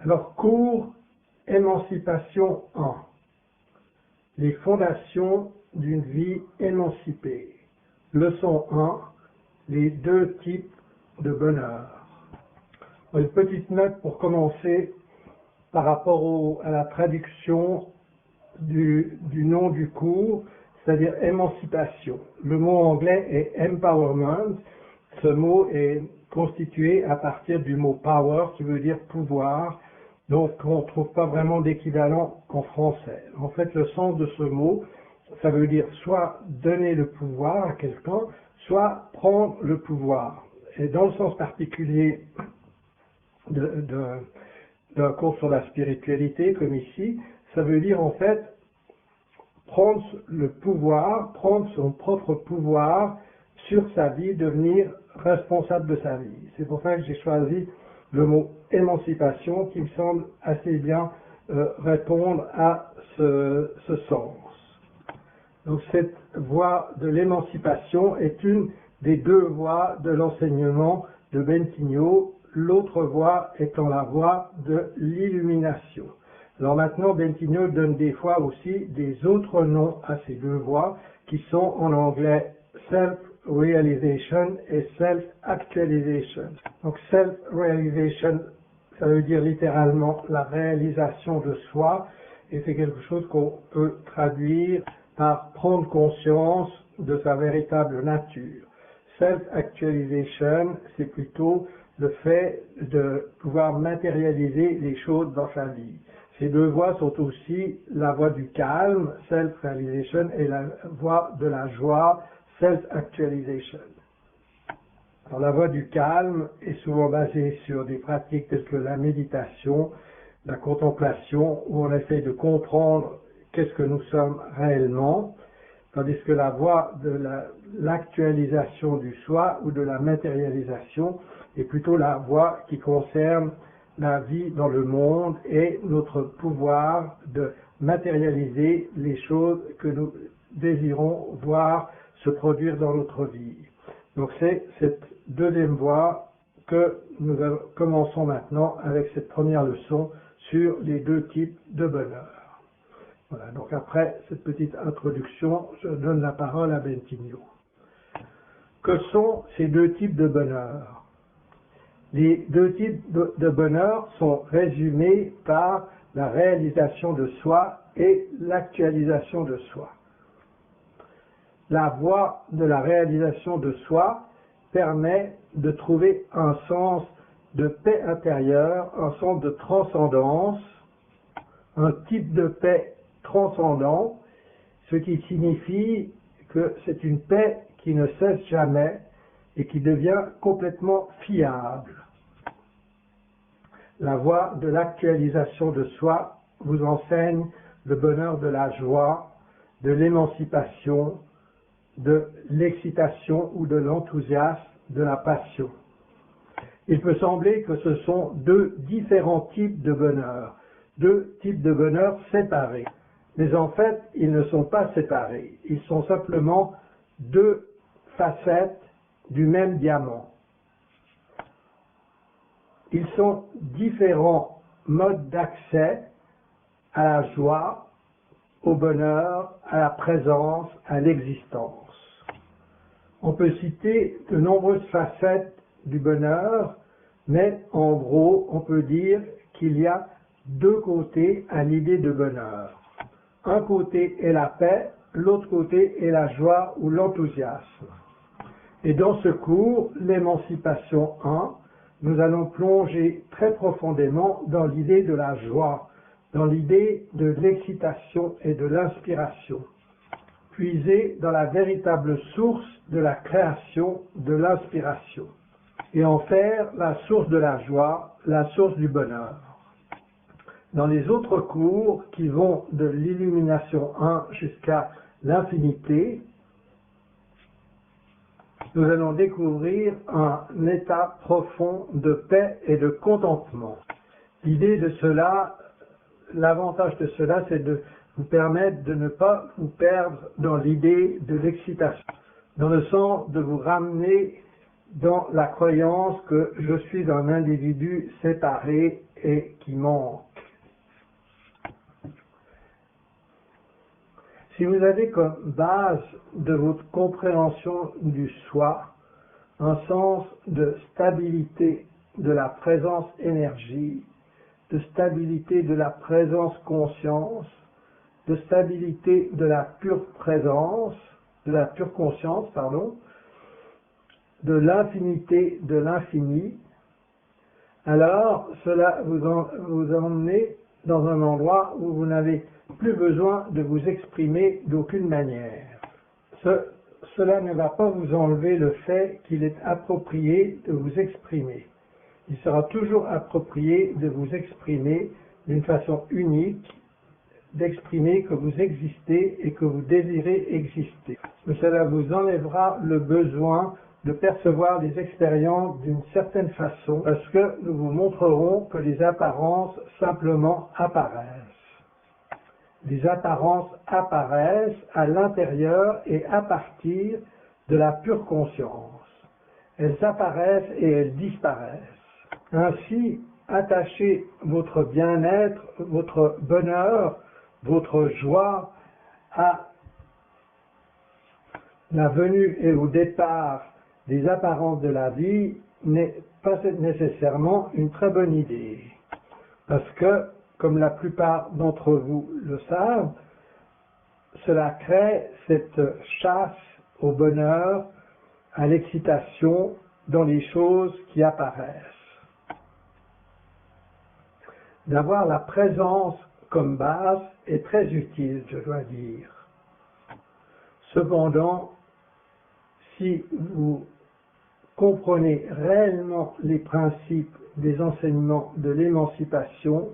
Alors, cours Émancipation 1. Les fondations d'une vie émancipée. Leçon 1. Les deux types de bonheur. Une petite note pour commencer par rapport à la traduction du nom du cours, c'est-à-dire émancipation. Le mot anglais est empowerment. Ce mot est constitué à partir du mot power qui veut dire pouvoir. Donc on ne trouve pas vraiment d'équivalent en français. En fait, le sens de ce mot, ça veut dire soit donner le pouvoir à quelqu'un, soit prendre le pouvoir. Et dans le sens particulier d'un cours sur la spiritualité, comme ici, ça veut dire en fait prendre le pouvoir, prendre son propre pouvoir sur sa vie, devenir responsable de sa vie. C'est pour ça que j'ai choisi le mot émancipation qui me semble assez bien répondre à ce sens. Donc cette voie de l'émancipation est une des deux voies de l'enseignement de Bentigno, l'autre voie étant la voie de l'illumination. Alors maintenant, Bentigno donne des fois aussi des autres noms à ces deux voies qui sont en anglais self-realization et self-actualization. Donc self-realization, ça veut dire littéralement la réalisation de soi, et c'est quelque chose qu'on peut traduire par prendre conscience de sa véritable nature. Self-actualization, c'est plutôt le fait de pouvoir matérialiser les choses dans sa vie. Ces deux voies sont aussi la voie du calme, self-realization, et la voie de la joie, self-actualization. Alors, la voie du calme est souvent basée sur des pratiques telles que la méditation, la contemplation, où on essaie de comprendre qu'est-ce que nous sommes réellement, tandis que la voie de l'actualisation du soi ou de la matérialisation est plutôt la voie qui concerne la vie dans le monde et notre pouvoir de matérialiser les choses que nous désirons voir se produire dans notre vie. Donc c'est cette deuxième voie que nous commençons maintenant avec cette première leçon sur les deux types de bonheur. Voilà, donc après cette petite introduction, je donne la parole à Bentigno. Que sont ces deux types de bonheur? Les deux types de bonheur sont résumés par la réalisation de soi et l'actualisation de soi. La voie de la réalisation de soi permet de trouver un sens de paix intérieure, un sens de transcendance, un type de paix transcendant, ce qui signifie que c'est une paix qui ne cesse jamais et qui devient complètement fiable. La voie de l'actualisation de soi vous enseigne le bonheur de la joie, de l'émancipation, de l'excitation ou de l'enthousiasme, de la passion. Il peut sembler que ce sont deux différents types de bonheur, deux types de bonheur séparés. Mais en fait, ils ne sont pas séparés. Ils sont simplement deux facettes du même diamant. Ils sont différents modes d'accès à la joie, au bonheur, à la présence, à l'existence. On peut citer de nombreuses facettes du bonheur, mais en gros, on peut dire qu'il y a deux côtés à l'idée de bonheur. Un côté est la paix, l'autre côté est la joie ou l'enthousiasme. Et dans ce cours, l'émancipation 1, nous allons plonger très profondément dans l'idée de la joie, dans l'idée de l'excitation et de l'inspiration, puiser dans la véritable source de la création, de l'inspiration, et en faire la source de la joie, la source du bonheur. Dans les autres cours qui vont de l'illumination 1 jusqu'à l'infinité, nous allons découvrir un état profond de paix et de contentement. L'idée de cela, l'avantage de cela, c'est de vous permettre de ne pas vous perdre dans l'idée de l'excitation, dans le sens de vous ramener dans la croyance que je suis un individu séparé et qui manque. Si vous avez comme base de votre compréhension du soi un sens de stabilité de la présence énergie, de stabilité de la présence conscience, de stabilité de la pure présence, de la pure conscience, pardon, de l'infinité de l'infini, alors cela vous emmenez dans un endroit où vous n'avez plus besoin de vous exprimer d'aucune manière. Cela ne va pas vous enlever le fait qu'il est approprié de vous exprimer. Il sera toujours approprié de vous exprimer d'une façon unique, d'exprimer que vous existez et que vous désirez exister. Mais cela vous enlèvera le besoin de percevoir des expériences d'une certaine façon, parce que nous vous montrerons que les apparences simplement apparaissent. Les apparences apparaissent à l'intérieur et à partir de la pure conscience. Elles apparaissent et elles disparaissent. Ainsi, attachez votre bien-être, votre bonheur, votre joie à la venue et au départ des apparences de la vie n'est pas nécessairement une très bonne idée. Parce que, comme la plupart d'entre vous le savent, cela crée cette chasse au bonheur, à l'excitation dans les choses qui apparaissent. D'avoir la présence comme base est très utile, je dois dire. Cependant, si vous comprenez réellement les principes des enseignements de l'émancipation,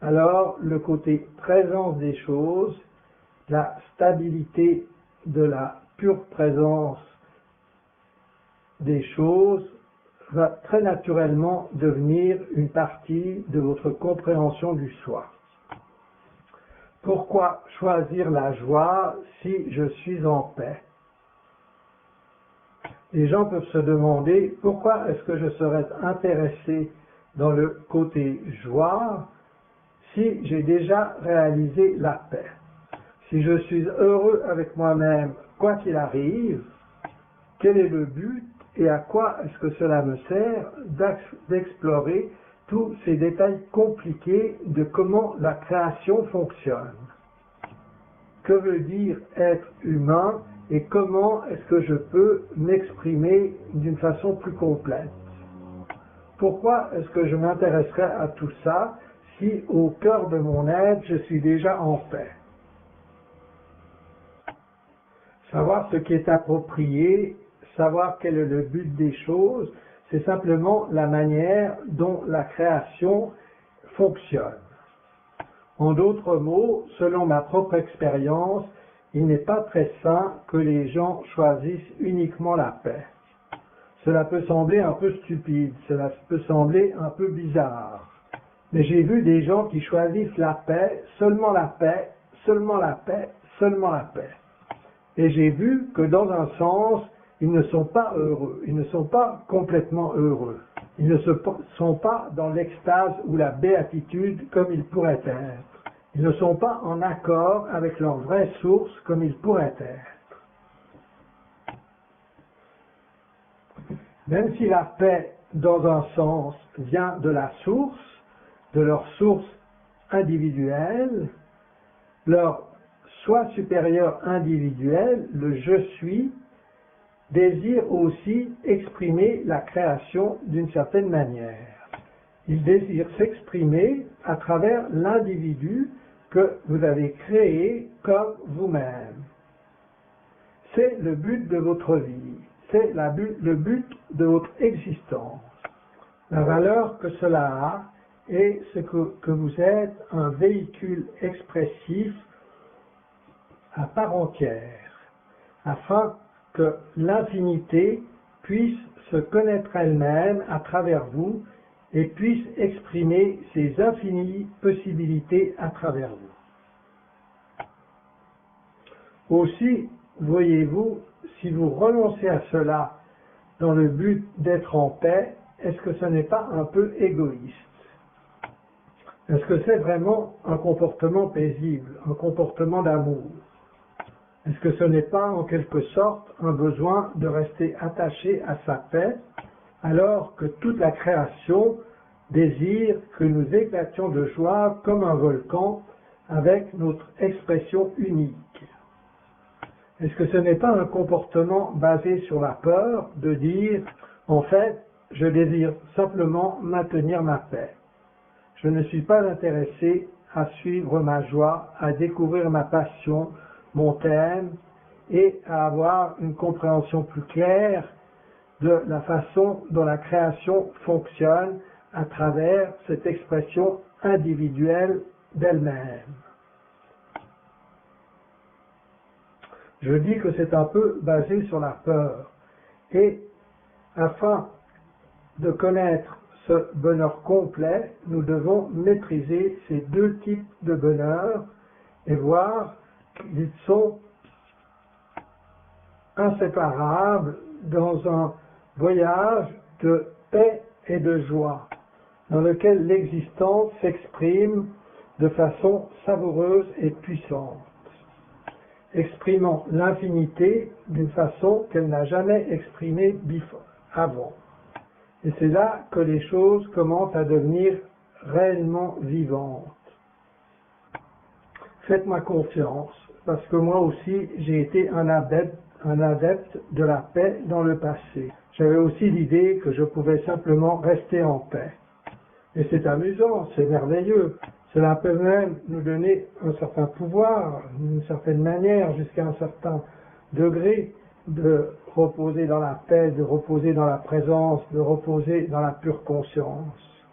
alors le côté présence des choses, la stabilité de la pure présence des choses va très naturellement devenir une partie de votre compréhension du soi. Pourquoi choisir la joie si je suis en paix? Les gens peuvent se demander pourquoi est-ce que je serais intéressé dans le côté joie si j'ai déjà réalisé la paix. Si je suis heureux avec moi-même, quoi qu'il arrive, quel est le but et à quoi est-ce que cela me sert d'explorer tous ces détails compliqués de comment la création fonctionne? Que veut dire être humain et comment est-ce que je peux m'exprimer d'une façon plus complète? Pourquoi est-ce que je m'intéresserais à tout ça si au cœur de mon être je suis déjà en paix? Savoir ce qui est approprié, savoir quel est le but des choses, c'est simplement la manière dont la création fonctionne. En d'autres mots, selon ma propre expérience, il n'est pas très sain que les gens choisissent uniquement la paix. Cela peut sembler un peu stupide, cela peut sembler un peu bizarre. Mais j'ai vu des gens qui choisissent la paix, seulement la paix, seulement la paix, seulement la paix. Et j'ai vu que dans un sens, ils ne sont pas heureux, ils ne sont pas complètement heureux. Ils ne sont pas dans l'extase ou la béatitude comme ils pourraient être. Ils ne sont pas en accord avec leur vraie source comme ils pourraient être. Même si la paix, dans un sens, vient de la source, de leur source individuelle, leur soi supérieur individuel, le je suis, désire aussi exprimer la création d'une certaine manière. Il désire s'exprimer à travers l'individu que vous avez créé comme vous-même. C'est le but de votre vie, c'est le but de votre existence. La valeur que cela a est ce que vous êtes un véhicule expressif à part entière, afin que l'infinité puisse se connaître elle-même à travers vous et puisse exprimer ses infinies possibilités à travers vous. Aussi, voyez-vous, si vous renoncez à cela dans le but d'être en paix, est-ce que ce n'est pas un peu égoïste? Est-ce que c'est vraiment un comportement paisible, un comportement d'amour? Est-ce que ce n'est pas en quelque sorte un besoin de rester attaché à sa paix, alors que toute la création désire que nous éclations de joie comme un volcan avec notre expression unique? Est-ce que ce n'est pas un comportement basé sur la peur de dire, en fait, je désire simplement maintenir ma paix. Je ne suis pas intéressé à suivre ma joie, à découvrir ma passion, mon thème, et à avoir une compréhension plus claire de la façon dont la création fonctionne à travers cette expression individuelle d'elle-même. Je dis que c'est un peu basé sur la peur. Et afin de connaître ce bonheur complet, nous devons maîtriser ces deux types de bonheur et voir qu'ils sont inséparables dans un voyage de paix et de joie, dans lequel l'existence s'exprime de façon savoureuse et puissante, exprimant l'infinité d'une façon qu'elle n'a jamais exprimée avant. Et c'est là que les choses commencent à devenir réellement vivantes. Faites-moi confiance, parce que moi aussi j'ai été un adepte de la paix dans le passé. J'avais aussi l'idée que je pouvais simplement rester en paix. Et c'est amusant, c'est merveilleux. Cela peut même nous donner un certain pouvoir, d'une certaine manière, jusqu'à un certain degré, de reposer dans la paix, de reposer dans la présence, de reposer dans la pure conscience.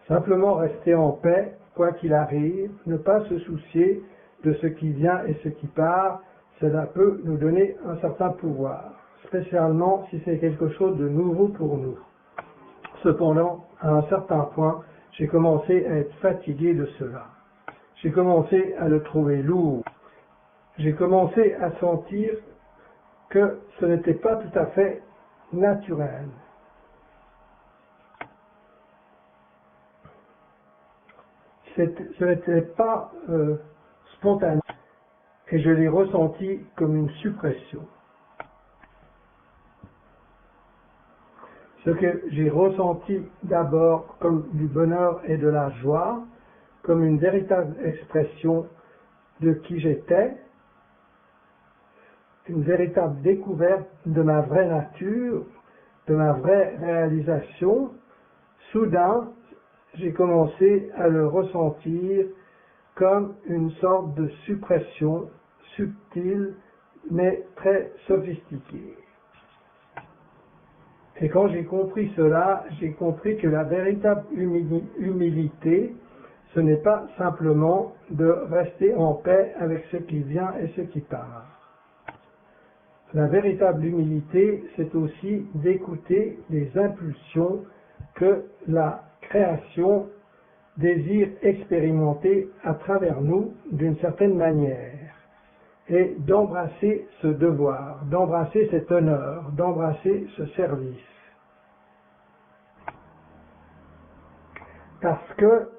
Simplement rester en paix, quoi qu'il arrive, ne pas se soucier de ce qui vient et ce qui part, cela peut nous donner un certain pouvoir, spécialement si c'est quelque chose de nouveau pour nous. Cependant, à un certain point, j'ai commencé à être fatigué de cela. J'ai commencé à le trouver lourd. J'ai commencé à sentir que ce n'était pas tout à fait naturel. Ce n'était pas spontané. Et je l'ai ressenti comme une suppression. Ce que j'ai ressenti d'abord comme du bonheur et de la joie, comme une véritable expression de qui j'étais, une véritable découverte de ma vraie nature, de ma vraie réalisation, soudain, j'ai commencé à le ressentir comme une sorte de suppression subtile, mais très sophistiquée. Et quand j'ai compris cela, j'ai compris que la véritable humilité, ce n'est pas simplement de rester en paix avec ce qui vient et ce qui part. La véritable humilité, c'est aussi d'écouter les impulsions que la création désire expérimenter à travers nous d'une certaine manière, et d'embrasser ce devoir, d'embrasser cet honneur, d'embrasser ce service. Parce que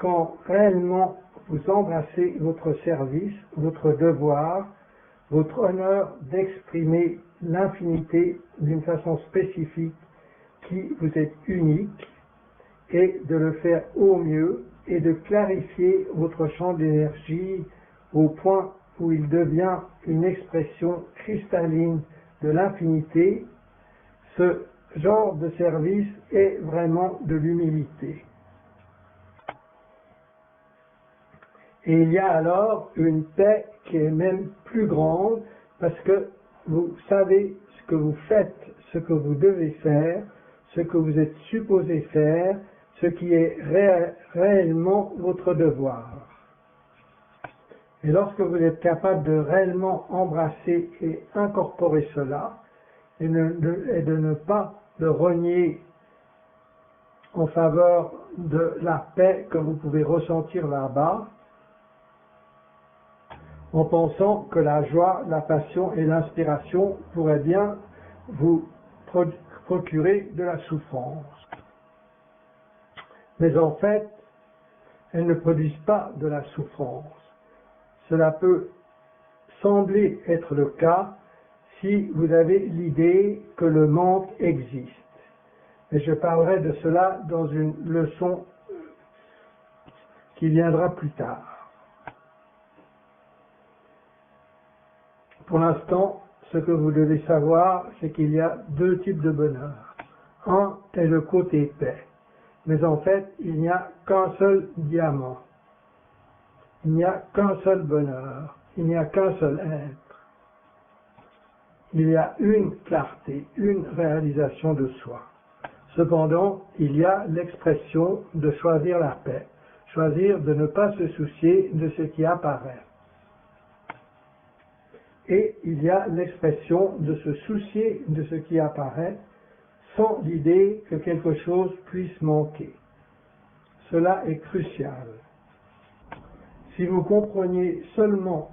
quand réellement vous embrassez votre service, votre devoir, votre honneur d'exprimer l'infinité d'une façon spécifique qui vous est unique, et de le faire au mieux et de clarifier votre champ d'énergie au point où il devient une expression cristalline de l'infinité, ce genre de service est vraiment de l'humilité. Et il y a alors une paix qui est même plus grande parce que vous savez ce que vous faites, ce que vous devez faire, ce que vous êtes supposé faire, ce qui est réellement votre devoir. Et lorsque vous êtes capable de réellement embrasser et incorporer cela, et de ne pas le renier en faveur de la paix que vous pouvez ressentir là-bas, en pensant que la joie, la passion et l'inspiration pourraient bien vous procurer de la souffrance. Mais en fait, elles ne produisent pas de la souffrance. Cela peut sembler être le cas si vous avez l'idée que le manque existe. Et je parlerai de cela dans une leçon qui viendra plus tard. Pour l'instant, ce que vous devez savoir, c'est qu'il y a deux types de bonheur. Un est le côté paix. Mais en fait, il n'y a qu'un seul diamant. Il n'y a qu'un seul bonheur. Il n'y a qu'un seul être. Il y a une clarté, une réalisation de soi. Cependant, il y a l'expression de choisir la paix, choisir de ne pas se soucier de ce qui apparaît. Et il y a l'expression de se soucier de ce qui apparaît sans l'idée que quelque chose puisse manquer. Cela est crucial. Si vous compreniez seulement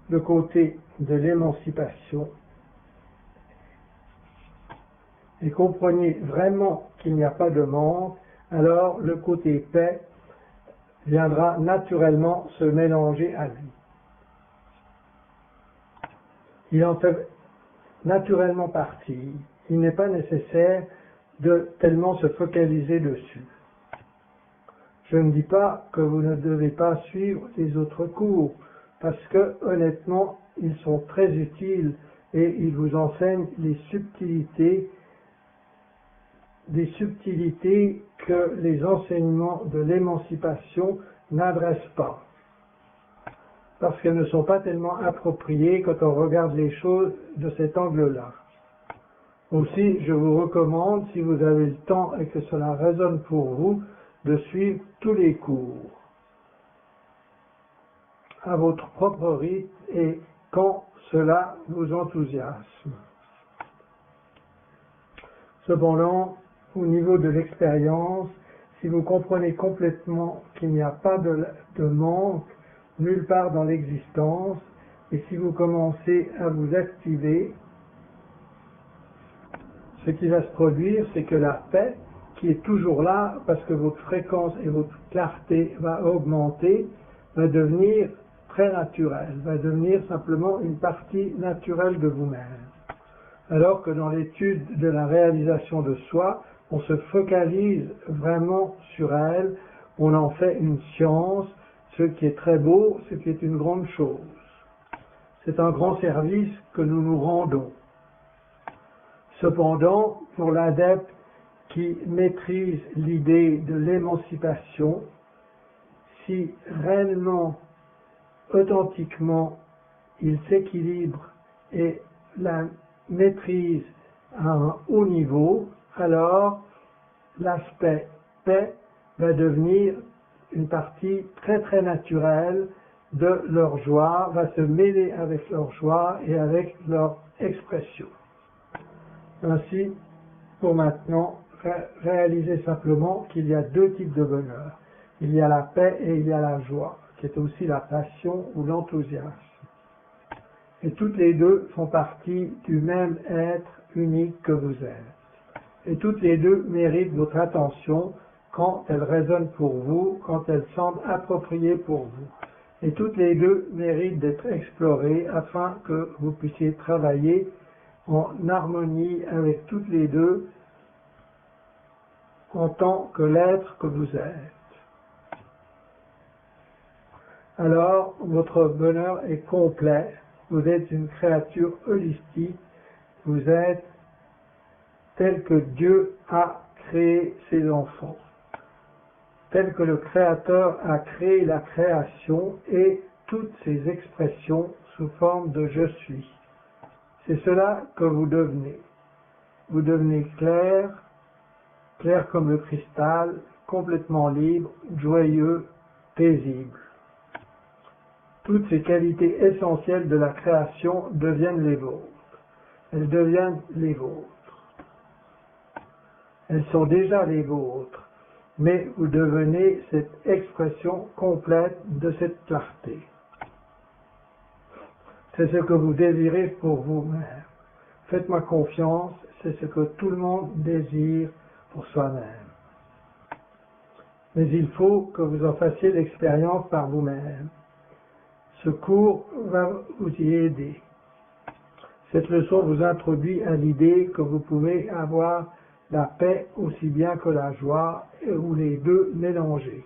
le côté de l'émancipation et compreniez vraiment qu'il n'y a pas de manque, alors le côté paix viendra naturellement se mélanger à lui. Il en fait naturellement partie. Il n'est pas nécessaire de tellement se focaliser dessus. Je ne dis pas que vous ne devez pas suivre les autres cours, parce que, honnêtement, ils sont très utiles et ils vous enseignent des subtilités que les enseignements de l'émancipation n'adressent pas, parce qu'elles ne sont pas tellement appropriées quand on regarde les choses de cet angle-là. Aussi, je vous recommande, si vous avez le temps et que cela résonne pour vous, de suivre tous les cours à votre propre rythme et quand cela vous enthousiasme. Cependant, au niveau de l'expérience, si vous comprenez complètement qu'il n'y a pas de manque nulle part dans l'existence, et si vous commencez à vous activer, ce qui va se produire, c'est que la paix, qui est toujours là, parce que votre fréquence et votre clarté va augmenter, va devenir très naturelle, va devenir simplement une partie naturelle de vous-même. Alors que dans l'étude de la réalisation de soi, on se focalise vraiment sur elle, on en fait une science, ce qui est très beau, ce qui est une grande chose. C'est un grand service que nous nous rendons. Cependant, pour l'adepte qui maîtrise l'idée de l'émancipation, si réellement, authentiquement, il s'équilibre et la maîtrise à un haut niveau, alors l'aspect paix va devenir une partie très très naturelle de leur joie, va se mêler avec leur joie et avec leur expression. Ainsi, pour maintenant, réalisez simplement qu'il y a deux types de bonheur. Il y a la paix et il y a la joie, qui est aussi la passion ou l'enthousiasme. Et toutes les deux font partie du même être unique que vous êtes. Et toutes les deux méritent votre attention quand elles résonnent pour vous, quand elles semblent appropriées pour vous. Et toutes les deux méritent d'être explorées afin que vous puissiez travailler en harmonie avec toutes les deux en tant que l'être que vous êtes. Alors, votre bonheur est complet. Vous êtes une créature holistique. Vous êtes tel que Dieu a créé ses enfants. Tel que le Créateur a créé la création et toutes ses expressions sous forme de « je suis ». C'est cela que vous devenez. Vous devenez clair, clair comme le cristal, complètement libre, joyeux, paisible. Toutes ces qualités essentielles de la création deviennent les vôtres. Elles deviennent les vôtres. Elles sont déjà les vôtres, mais vous devenez cette expression complète de cette clarté. C'est ce que vous désirez pour vous-même. Faites-moi confiance, c'est ce que tout le monde désire pour soi-même. Mais il faut que vous en fassiez l'expérience par vous-même. Ce cours va vous y aider. Cette leçon vous introduit à l'idée que vous pouvez avoir la paix aussi bien que la joie, ou les deux mélangés.